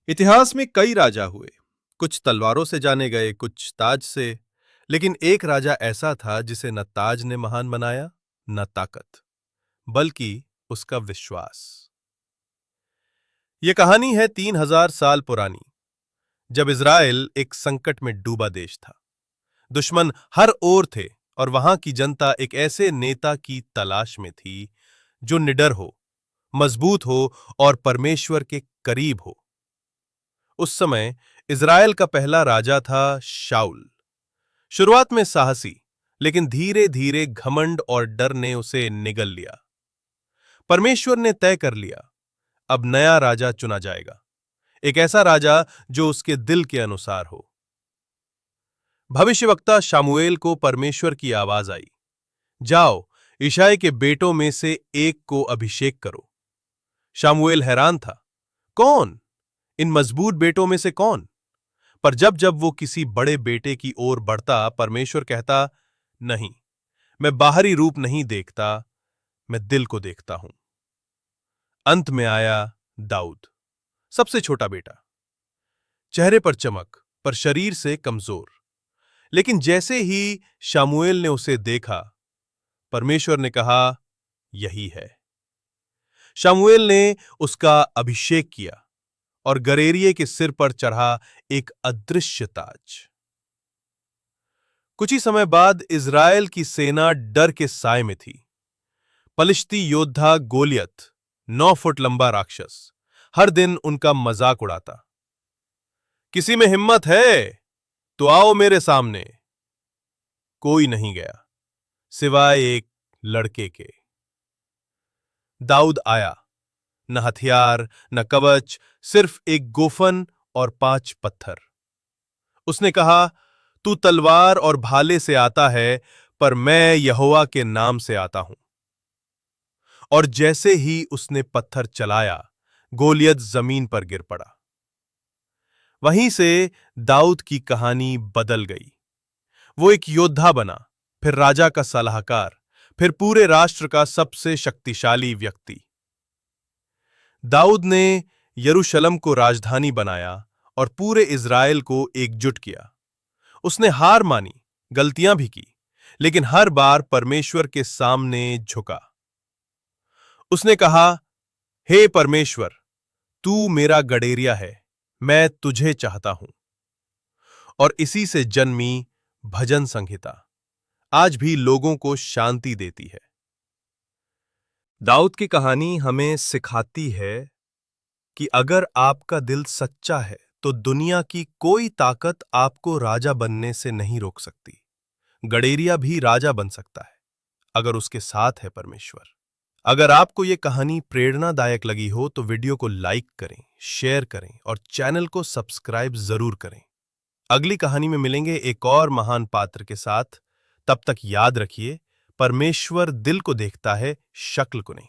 इतिहास में कई राजा हुए। कुछ तलवारों से जाने गए, कुछ ताज से। लेकिन एक राजा ऐसा था जिसे न ताज ने महान बनाया, न ताकत, बल्कि उसका विश्वास। यह कहानी है 3000 साल पुरानी, जब इज़राइल एक संकट में डूबा देश था। दुश्मन हर ओर थे और वहां की जनता एक ऐसे नेता की तलाश में थी जो निडर हो, मजबूत हो और परमेश्वर के करीब हो। उस समय इज़राइल का पहला राजा था शाऊल। शुरुआत में साहसी, लेकिन धीरे धीरे घमंड और डर ने उसे निगल लिया। परमेश्वर ने तय कर लिया, अब नया राजा चुना जाएगा, एक ऐसा राजा जो उसके दिल के अनुसार हो। भविष्यवक्ता शामुएल को परमेश्वर की आवाज आई, जाओ, यिशै के बेटों में से एक को अभिषेक करो। शामुएल हैरान था, कौन? इन मजबूत बेटों में से कौन? पर जब जब वो किसी बड़े बेटे की ओर बढ़ता, परमेश्वर कहता, नहीं, मैं बाहरी रूप नहीं देखता, मैं दिल को देखता हूं। अंत में आया दाऊद, सबसे छोटा बेटा, चेहरे पर चमक, पर शरीर से कमजोर। लेकिन जैसे ही शामुएल ने उसे देखा, परमेश्वर ने कहा, यही है। शामुएल ने उसका अभिषेक किया और गरेरिये के सिर पर चढ़ा एक अदृश्य ताज। कुछ ही समय बाद इज़राइल की सेना डर के साए में थी। पलिश्ती योद्धा गोलियत, 9 फुट लंबा राक्षस, हर दिन उनका मजाक उड़ाता। किसी में हिम्मत है तो आओ मेरे सामने। कोई नहीं गया, सिवाय एक लड़के के। दाऊद आया, न हथियार, न कवच, सिर्फ एक गोफन और 5 पत्थर। उसने कहा, तू तलवार और भाले से आता है, पर मैं यहोवा के नाम से आता हूं। और जैसे ही उसने पत्थर चलाया, गोलियत जमीन पर गिर पड़ा। वहीं से दाऊद की कहानी बदल गई। वो एक योद्धा बना, फिर राजा का सलाहकार, फिर पूरे राष्ट्र का सबसे शक्तिशाली व्यक्ति। दाऊद ने यरूशलेम को राजधानी बनाया और पूरे इज़राइल को एकजुट किया। उसने हार मानी, गलतियां भी की, लेकिन हर बार परमेश्वर के सामने झुका। उसने कहा, हे परमेश्वर, तू मेरा गडेरिया है, मैं तुझे चाहता हूं। और इसी से जन्मी भजन संहिता आज भी लोगों को शांति देती है। दाऊद की कहानी हमें सिखाती है कि अगर आपका दिल सच्चा है तो दुनिया की कोई ताकत आपको राजा बनने से नहीं रोक सकती। गडेरिया भी राजा बन सकता है, अगर उसके साथ है परमेश्वर। अगर आपको यह कहानी प्रेरणादायक लगी हो तो वीडियो को लाइक करें, शेयर करें और चैनल को सब्सक्राइब जरूर करें। अगली कहानी में मिलेंगे एक और महान पात्र के साथ। तब तक याद रखिए, परमेश्वर दिल को देखता है, शक्ल को नहीं।